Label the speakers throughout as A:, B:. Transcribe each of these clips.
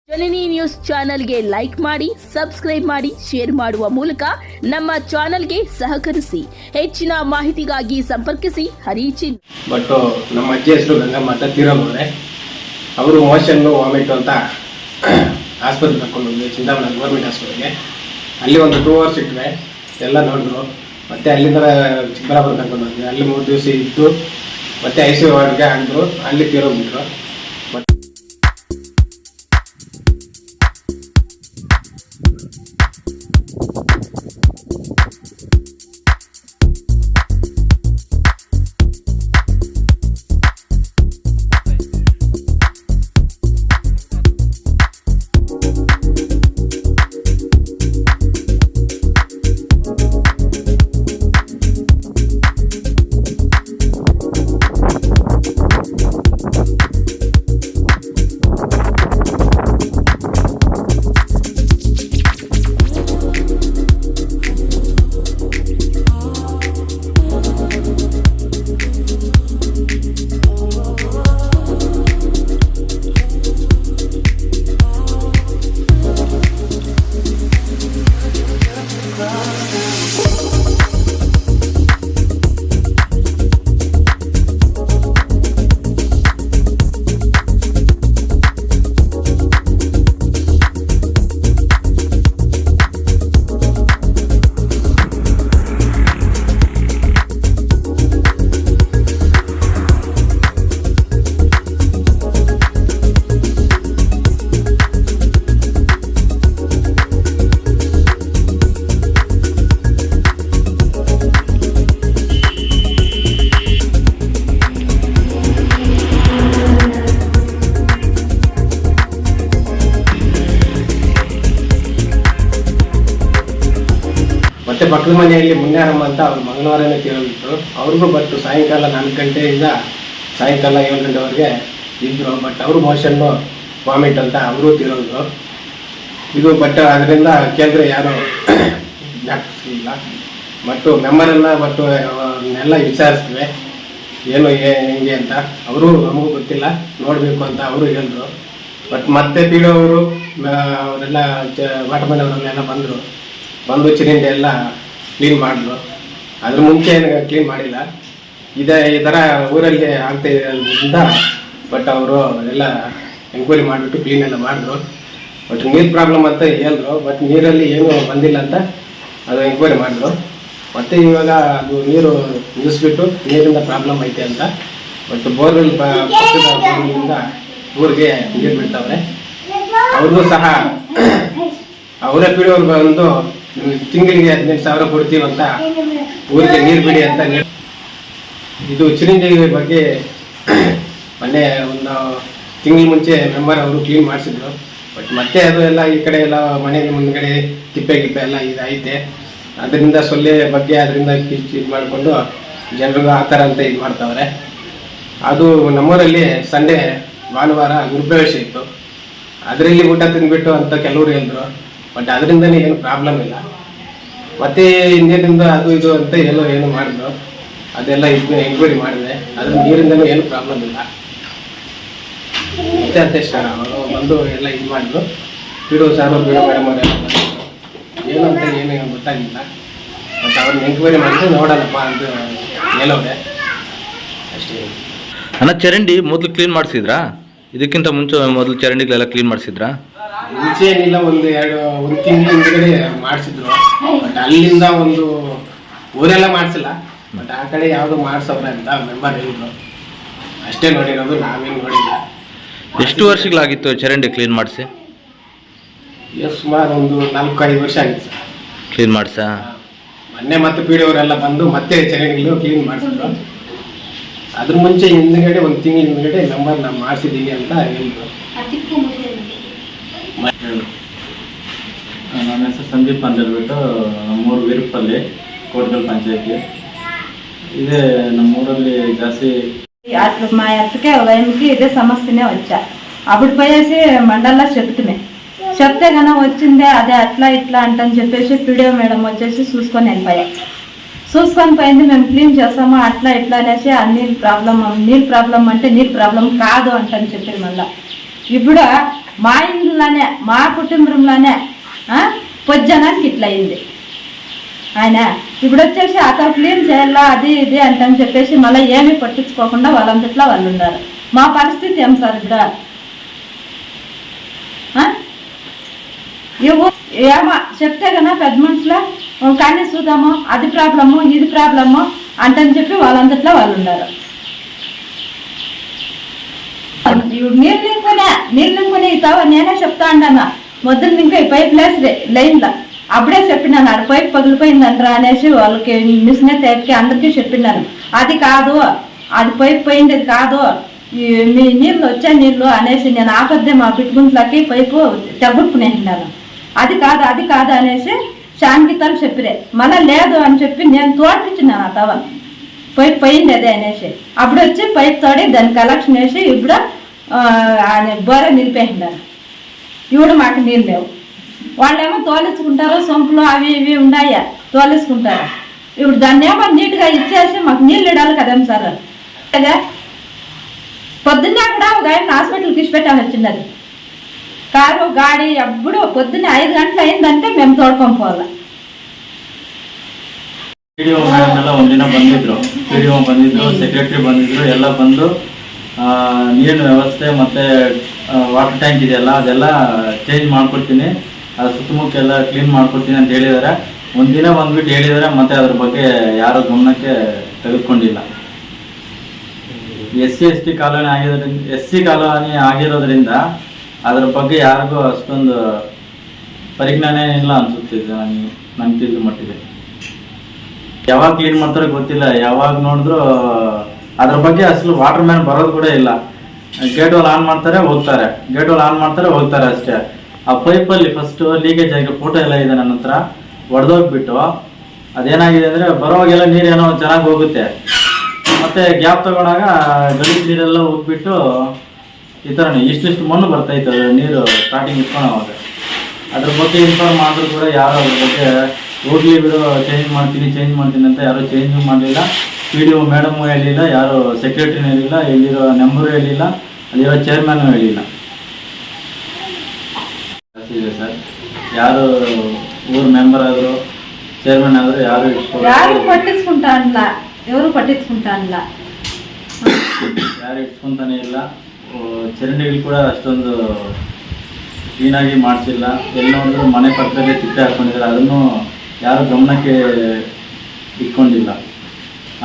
A: ಜನನಿ news ಚಾನೆಲ್ಗೆ like ಮಾಡಿ, subscribe ಮಾಡಿ, ಶೇರ್ ಮಾಡುವ ಮೂಲಕ ನಮ್ಮ ಚಾನೆಲ್ಗೆ ಸಹಕರಿಸಿ. ಹೆಚ್ಚಿನ ಮಾಹಿತಿಗಾಗಿ ಸಂಪರ್ಕಿಸಿ ಹರಿಚಿನ್.
B: ಬಟ್ ನಮ್ಮ ಅಜ್ಜಿ ಹೆಸರು ಗಂಗಮ್ಮ ಅಂತ ತೀರೋಗೋರೆ. ಅವರು ಮೋಷನ್ ವಾಮಿಟ್ ಅಂತ ಆಸ್ಪತ್ರೆಗೆ ಕರ್ಕೊಂಡು ಹೋದ್ವಿ, ಚಿಂತಾಮಣಿ ಗೌರ್ಮೆಂಟ್ ಆಸ್ಪತ್ರೆಗೆ. ಅಲ್ಲಿ ಒಂದು 2 hours ಇಟ್ಟರೆ ಎಲ್ಲ ನೋಡಿದ್ರು. ಮತ್ತೆ ಅಲ್ಲಿಂದ ಚಿಕ್ಕಬಳ್ಳಾಪುರ ಕರ್ಕೊಂಡು ಹೋದ್ವಿ. ಅಲ್ಲಿ 3 ದಿವಸ ಇದ್ದು ಮತ್ತೆ ICU ವಾರ್ಡ್ಗೆ ಹಾಕಿದ್ರು. ಅಲ್ಲಿ ತೀರೋಗ್ಬಿಟ್ರು. ಮತ್ತೆ ಪಕ್ಕದ ಮನೆಯಲ್ಲಿ ಮುನ್ಯಾರಮ್ಮ ಅಂತ ಅವ್ರು ಮಂಗಳವಾರನೇ ತೀರೋಗಿದ್ರು. ಅವ್ರಿಗೂ ಬಟ್ ಸಾಯಂಕಾಲ 4 ಗಂಟೆಯಿಂದ ಸಾಯಂಕಾಲ 7 ಗಂಟೆವರೆಗೆ ಇದ್ರು. ಬಟ್ ಅವರು ಮೋಷನ್ನು ವಾಮಿಟ್ ಅಂತ ಅವರು ತೀರೋಗಿದ್ರು. ಇದು ಬಟ್ ಅದರಿಂದ ಕೇಳಿದ್ರೆ ಯಾರು ಜ್ಞಾಪಿಸಲಿಲ್ಲ. ಬಟ್ ಮೆಂಬರೆಲ್ಲ ಬಟ್ ಎಲ್ಲ ವಿಚಾರಿಸ್ತೀವಿ ಏನು ಹೆಂಗೆ ಅಂತ. ಅವರು ನಮಗೂ ಗೊತ್ತಿಲ್ಲ, ನೋಡಬೇಕು ಅಂತ ಅವರು ಹೇಳಿದ್ರು. ಬಟ್ ಮತ್ತೆ ತೀಡೋವರು ಅವರೆಲ್ಲ ವಾಟಮನೆಯವರೆಲ್ಲ ಬಂದು ಚಿರಿಂಡೆ ಎಲ್ಲ ಕ್ಲೀನ್ ಮಾಡಿದ್ರು. ಅದ್ರ ಮುಂಚೆ ಕ್ಲೀನ್ ಮಾಡಿಲ್ಲ. ಈ ಥರ ಊರಲ್ಲಿ ಆಗ್ತಾಯಿದ್ದರಿಂದ ಬಟ್ ಅವರು ಎಲ್ಲ ಎಂಕ್ವೈರಿ ಮಾಡಿಬಿಟ್ಟು ಕ್ಲೀನ್ ಎಲ್ಲ ಮಾಡಿದ್ರು. ಬಟ್ ನೀರು ಪ್ರಾಬ್ಲಮ್ ಅಂತ ಹೇಳಿದ್ರು. ಬಟ್ ನೀರಲ್ಲಿ ಏನೂ ಬಂದಿಲ್ಲ ಅಂತ ಅದು ಎಂಕ್ವೈರಿ ಮಾಡಿದ್ರು. ಮತ್ತು ಇವಾಗ ಅದು ನೀರು ನಿಲ್ಲಿಸ್ಬಿಟ್ಟು ನೀರಿಂದ ಪ್ರಾಬ್ಲಮ್ ಐತೆ ಅಂತ ಬಟ್ ಬೋರ್ವೆಲ್ ಬೋರ್ನಿಂದ ಊರಿಗೆ ನೀರು ಬಿಡ್ತಾವ್ರೆ. ಅವ್ರಿಗೂ ಸಹ ಅವರೇ ಬಿಡೋರು ಬಂದು ತಿಂಗಳಿಗೆ 18,000 ಕೊಡ್ತೀವಂತ ಊರಿಗೆ ನೀರು ಬಿಡಿ ಅಂತ. ಇದು ಚಿರಂಜಿ ಬಗ್ಗೆ ಮೊನ್ನೆ ಒಂದು ತಿಂಗಳ ಮುಂಚೆ ಮೆಂಬರ್ ಅವರು ಕ್ಲೀನ್ ಮಾಡಿಸಿದ್ರು. ಬಟ್ ಮತ್ತೆ ಅದು ಎಲ್ಲ ಈ ಕಡೆ ಎಲ್ಲ ಮನೆ ಮುಂದ್ಗಡೆ ತಿಪ್ಪೆ ಎಲ್ಲ ಇದೈತೆ. ಅದರಿಂದ ಸೊಳ್ಳೆ ಬಗ್ಗೆ ಅದರಿಂದ ಇದು ಮಾಡಿಕೊಂಡು ಜನರಿಗೂ ಆ ಥರ ಅಂತ ಇದು ಮಾಡ್ತಾವ್ರೆ. ಅದು ನಮ್ಮೂರಲ್ಲಿ ಸಂಡೇ ಭಾನುವಾರ ಗುರುಪ್ರವೇಶ ಇತ್ತು. ಅದರಲ್ಲಿ ಊಟ ತಿಂದ್ಬಿಟ್ಟು ಅಂತ ಕೆಲವರು ಹೇಳಿದ್ರು. ಬಟ್ ಅದರಿಂದನೇ ಏನು ಪ್ರಾಬ್ಲಮ್ ಇಲ್ಲ. ಮತ್ತೆ ನೀರಿಂದ ಅದು ಇದು ಅಂತ ಏನು ಮಾಡಿದ್ರು. ಅದೆಲ್ಲ ಎಂಕ್ವೈರಿ ಮಾಡಿದೆ. ಅದ್ರ ನೀರಿಂದನೂ ಏನು ಪ್ರಾಬ್ಲಮ್ ಇಲ್ಲ. ಮತ್ತೆ ಅಧ್ಯಕ್ಷ ಅವರು ಬಂದು ಎಲ್ಲ ಇದು ಮಾಡಿದ್ರು. ಬಿಡು ಸಾರು ಬಿಡು ಮೇಡಮ್ ಅವರೆಲ್ಲ ಬಂದರು. ಏನು ಅಂತ ಏನು ಗೊತ್ತಾಗಿಲ್ಲ. ಬಟ್ ಅವ್ರನ್ನ ಎಂಕ್ವೈರಿ ಮಾಡಿದ್ರೆ ನೋಡೋಣಪ್ಪ ಅಂತ ಹೇಳೋದೆ ಅಷ್ಟೇ.
C: ಅಣ್ಣ, ಚರಂಡಿ ಮೊದಲು ಕ್ಲೀನ್ ಮಾಡಿಸಿದ್ರಾ? ಇದಕ್ಕಿಂತ ಮುಂಚೆ ಮೊದಲು ಚರಂಡಿಗಳೆಲ್ಲ ಕ್ಲೀನ್ ಮಾಡಿಸಿದ್ರಾ?
B: ಮುಂಚೆ ಏನಿಲ್ಲ, ಒಂದು ತಿಂಗಳ ಹಿಂದ್ಗಡೆ ಮಾಡಿಸಿದ್ರು. ಬಟ್ ಅಲ್ಲಿಂದ ಒಂದು ಊರೆಲ್ಲ ಮಾಡಿಸಿಲ್ಲ. ಬಟ್ ಆ ಕಡೆ ಯಾವುದು ಮಾಡಿಸೋರೆ ಅಂತ ಮೆಂಬರ್ ಹೇಳಿದ್ರು. ಅಷ್ಟೇ ನೋಡಿರೋದು, ನಾವೇನು ನೋಡಿಲ್ಲ.
C: ಎಷ್ಟು ವರ್ಷಗಳಾಗಿತ್ತು ಚರಂಡಿ ಕ್ಲೀನ್ ಮಾಡಿಸಿ?
B: ಸುಮಾರು ಒಂದು 4-5 ವರ್ಷ ಆಗಿತ್ತು ಸರ್
C: ಕ್ಲೀನ್ ಮಾಡಿಸಾ.
B: ಮೊನ್ನೆ ಮತ್ತೆ ಪೀಡಿಯವರೆಲ್ಲ ಬಂದು ಮತ್ತೆ ಚರಂಡಿಗಳು ಕ್ಲೀನ್ ಮಾಡಿಸಿದ್ರು. ಅದ್ರ ಮುಂಚೆ ಹಿಂದ್ಗಡೆ ಒಂದು ತಿಂಗಳ ಹಿಂದ್ಗಡೆ ಮೆಂಬರ್ ನಾವು ಮಾಡಿಸಿದ್ದೀವಿ ಅಂತ ಹೇಳಿದ್ರು.
D: ನನ್ನ ಹೆಸರು ಸಂದೀಪ್ ಅಂತ ಹೇಳ್ಬಿಟ್ಟು ನಮ್ಮೂರು ವೀರಪ್ಪಲ್ಲಿ ಕೋಟ್ಗಲ್ ಪಂಚಾಯತಿ ఇదే నమ్మూರಲ್ಲಿ ಜಾಸ್ತಿ
E: అట్లా మా అత్తకే ఉదయంకి ఇదే సమస్యనే వచ్చా. అప్పుడు పోయేసి మండల్లో చెప్తే కన్నా వచ్చిందే అదే అట్లా ఇట్లా అంటని చెప్పేసి పీడియో మేడం వచ్చేసి చూసుకొని వెళ్ళిపోయా. చూసుకొని పోయింది, మేము క్లీన్ చేస్తాము అట్లా ఇట్లా అనేసి ఆ నీళ్ళు ప్రాబ్లం అంటే నీళ్ళు ప్రాబ్లం కాదు అంటని చెప్పింది. మళ్ళీ ఇప్పుడు మా ఇంట్లోనే మా కుటుంబంలోనే పొజ్జనానికి ఇట్లా అయింది. ఆయన ఇప్పుడు వచ్చేసి అక్కడ క్లీన్ చేయాలా అది ఇది అంటని చెప్పేసి మళ్ళీ ఏమీ పట్టించుకోకుండా వాళ్ళంతట్లో వాళ్ళు ఉన్నారు. మా పరిస్థితి ఏం సార్ ఇప్పుడు? ఏమో చెప్తే కన్నా పెద్ద మనుషులు కానీ చూద్దాము, అది ప్రాబ్లము ఇది ప్రాబ్లము అంటని చెప్పి వాళ్ళంతట్లో వాళ్ళు ఉన్నారు. ఇప్పుడు నీళ్ళు నింపుకునే ఇతావ నేనే చెప్తా అన్నాను. మొదలు ఇంకా ఈ పైప్ లైన్లో అప్పుడే చెప్పినాను, ఆడ పైప్ పగిలిపోయిందంటారా అనేసి వాళ్ళకి మిషన్ తేపి అందరికీ చెప్పినాను. అది కాదు, అది పైప్ పోయింది కాదు, మీ నీళ్ళు వచ్చే నీళ్ళు అనేసి నేను ఆపద్దే మా పిట్టుకుంట్లకి పైపు తెగుట్టుకునేసినాను. అది కాదు అనేసి శాంతితాలు చెప్పిరే. మళ్ళీ లేదు అని చెప్పి నేను తోడిపించినాను ఆ తవ పైప్ పోయింది అదే అనేసి. అప్పుడు వచ్చి పైప్ తోడి దాన్ని కలెక్షన్ వేసి ఇప్పుడు బోర నిలిపేసినారు. ఇప్పుడు మాకు నీళ్ళు లేవు. వాళ్ళేమో తోలించుకుంటారు, సొంపులు అవి ఇవి ఉన్నాయా తోలించుకుంటారు. ఇప్పుడు దాన్ని ఏమో నీట్గా ఇచ్చేసి మాకు నీళ్ళు ఇడాలి కదేం సార్. అదే పొద్దున్నే కూడా ఒక ఆయన హాస్పిటల్కి ఇచ్చిపెట్టాలి వచ్చింది. కారు గాడి ఎప్పుడు పొద్దున్నే 5 గంటలు అయిందంటే మేము ತೋಡ್ಕೊಂಡು ಹೋಗಲ್ಲ.
D: PDO ಮೇಡಮ್ ಎಲ್ಲ ಒಂದಿನ ಬಂದಿದ್ರು, PDO ಬಂದಿದ್ರು, ಸೆಕ್ರೆಟರಿ ಬಂದಿದ್ರು, ಎಲ್ಲ ಬಂದು ನೀರಿನ ವ್ಯವಸ್ಥೆ ಮತ್ತು ವಾಟರ್ ಟ್ಯಾಂಕ್ ಇದೆಯಲ್ಲ ಅದೆಲ್ಲ ಚೇಂಜ್ ಮಾಡ್ಕೊಡ್ತೀನಿ, ಅದು ಸುತ್ತಮುತ್ತ ಎಲ್ಲ ಕ್ಲೀನ್ ಮಾಡ್ಕೊಡ್ತೀನಿ ಅಂತ ಹೇಳಿದ್ದಾರೆ. ಒಂದಿನ ಬಂದ್ಬಿಟ್ಟು ಹೇಳಿದ್ದಾರೆ, ಮತ್ತು ಅದ್ರ ಬಗ್ಗೆ ಯಾರೂ ಗಮನಕ್ಕೆ ತೆಗೆದುಕೊಂಡಿಲ್ಲ. SC ಕಾಲೋನಿ ಆಗಿರೋದ್ರಿಂದ ಅದ್ರ ಬಗ್ಗೆ ಯಾರಿಗೂ ಅಷ್ಟೊಂದು ಪರಿಜ್ಞಾನ ಇಲ್ಲ ಅನ್ಸುತ್ತಿದೆ ನನಗೆ ತಿಳಿದ ಮಟ್ಟಿಗೆ. ಯಾವಾಗ ಕ್ಲೀನ್ ಮಾಡ್ತಾರೋ ಗೊತ್ತಿಲ್ಲ, ಯಾವಾಗ ನೋಡಿದ್ರು ಅದ್ರ ಬಗ್ಗೆ ಅಸಲು ವಾಟರ್ ಮ್ಯಾನ್ ಬರೋದು ಕೂಡ ಇಲ್ಲ. ಗೇಟ್ ವಾಲ್ ಆನ್ ಮಾಡ್ತಾರೆ ಹೋಗ್ತಾರೆ, ಗೇಟ್ ವಾಲ್ ಆನ್ ಮಾಡ್ತಾರೆ ಹೋಗ್ತಾರೆ ಅಷ್ಟೇ. ಆ ಪೈಪಲ್ಲಿ ಫಸ್ಟ್ ಲೀಕೇಜ್ ಆಗಿ ಫೋಟೋ ಎಲ್ಲ ಇದೆ ನನ್ನ ಹತ್ರ, ಒಡೆದೋಗ್ಬಿಟ್ಟು ಅದೇನಾಗಿದೆ ಅಂದರೆ ಬರೋವಾಗೆಲ್ಲ ನೀರೇನೋ ಚೆನ್ನಾಗಿ ಹೋಗುತ್ತೆ, ಮತ್ತು ಗ್ಯಾಪ್ ತಗೊಂಡಾಗ ಗಲೀಜು ನೀರೆಲ್ಲ ಹೋಗ್ಬಿಟ್ಟು ಈ ಥರ ಇಷ್ಟಿಷ್ಟು ಮಣ್ಣು ಬರ್ತಾಯಿತ್ತು ನೀರು ಸ್ಟಾರ್ಟಿಂಗ್ ಇಟ್ಕೊಳ್ಳೋವಾಗ. ಅದ್ರ ಬಗ್ಗೆ ಇನ್ಫಾರ್ಮ್ ಮಾಡಿದ್ರು ಕೂಡ ಯಾರು ಅದ್ರ ಬಗ್ಗೆ ಹೋಗ್ಲಿ ಬಿಡು ಚೇಂಜ್ ಮಾಡ್ತೀನಿ ಅಂತ ಯಾರೂ ಚೇಂಜ್ ಮಾಡಲಿಲ್ಲ. PDO ಮೇಡಮು ಹೇಳಿಲ್ಲ, ಯಾರು ಸೆಕ್ರೆಟ್ರಿನೂ ಹೇಳಿಲ್ಲ, ಇಲ್ಲಿರೋ ನಂಬರು ಹೇಳಿಲ್ಲ, ಅಲ್ಲಿರೋ ಚೇರ್ಮನ್ನು ಹೇಳಿಲ್ಲ. ಇದೆ ಸರ್, ಯಾರು ಊರು ಮೆಂಬರ್ ಆದರೂ ಚೇರ್ಮನ್ ಆದರೂ ಯಾರು
E: ಪಟ್ಟಿಸ್ಕೊಂತಾನಿಲ್ಲ,
D: ಯಾರು ಇಟ್ಕೊಂತಾನೆ ಇಲ್ಲ. ಚರಂಡಿಗಳು ಕೂಡ ಅಷ್ಟೊಂದು ಕ್ಲೀನಾಗಿ ಮಾಡಿಸಿಲ್ಲ. ಎಲ್ಲಿ ನೋಡಿದ್ರು ಮನೆ ಪಕ್ಕದಲ್ಲಿ ತಿಪ್ಪೆ ಹಾಕ್ಕೊಂಡಿದ್ದಾರೆ, ಅದನ್ನು ಯಾರು ಗಮನಕ್ಕೆ ಇಟ್ಕೊಂಡಿಲ್ಲ.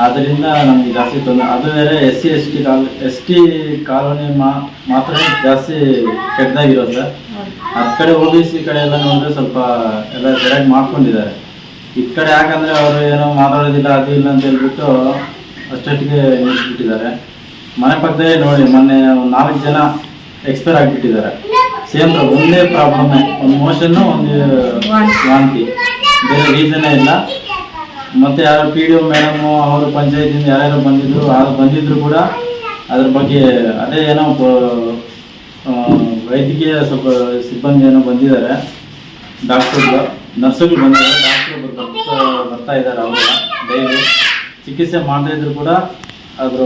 D: ಆದ್ದರಿಂದ ನಮಗೆ ಜಾಸ್ತಿ ತೊಂದರೆ. ಅದು ಬೇರೆ ST ಕಾಲೋನಿ ಮಾತ್ರ ಜಾಸ್ತಿ ಕೆಟ್ಟದಾಗಿರೋದು ಸರ್. ಹತ್ತು ಕಡೆ OBC ಕಡೆ ಎಲ್ಲ ನೋಡಿದ್ರೆ ಸ್ವಲ್ಪ ಎಲ್ಲ ಸರಿಯಾಗಿ ಮಾಡ್ಕೊಂಡಿದ್ದಾರೆ. ಈ ಕಡೆ ಯಾಕಂದರೆ ಅವರು ಏನೋ ಮಾತಾಡೋದಿಲ್ಲ ಅದು ಇಲ್ಲ ಅಂತ ಹೇಳ್ಬಿಟ್ಟು ಅಷ್ಟೊಟ್ಟಿಗೆ ನಿಲ್ಲಿಸ್ಬಿಟ್ಟಿದ್ದಾರೆ. ಮನೆ ಪಕ್ಕದಲ್ಲಿ ನೋಡಿ ಮೊನ್ನೆ 4 ಜನ ಎಕ್ಸ್ಪೈರ್ ಆಗಿಬಿಟ್ಟಿದ್ದಾರೆ. ಸೇಮ್ ಒಂದೇ ಪ್ರಾಬ್ಲಮ್ಮೇ, ಒಂದು ಮೋಷನ್ನು ಒಂದು ವಾಂತಿ, ಬೇರೆ ರೀಸನ್ನೇ ಇಲ್ಲ. ಮತ್ತು ಯಾರು PDO ಮೇಡಮು ಅವರು ಪಂಚಾಯತಿಂದ ಯಾರ್ಯಾರು ಬಂದಿದ್ರು ಕೂಡ ಅದ್ರ ಬಗ್ಗೆ ಅದೇ ಏನೋ ವೈದ್ಯಕೀಯ ಸ್ವಲ್ಪ ಸಿಬ್ಬಂದಿ ಏನೋ ಬಂದಿದ್ದಾರೆ, ಡಾಕ್ಟರ್ಗಳು ನರ್ಸುಗಳು ಬಂದಿದ್ದಾರೆ, ಡಾಕ್ಟರ್ ಬರ್ತಾ ಇದ್ದಾರೆ. ಅವರು ಡೈಲಿ ಚಿಕಿತ್ಸೆ ಮಾಡದೇ ಇದ್ರು ಕೂಡ ಅದ್ರ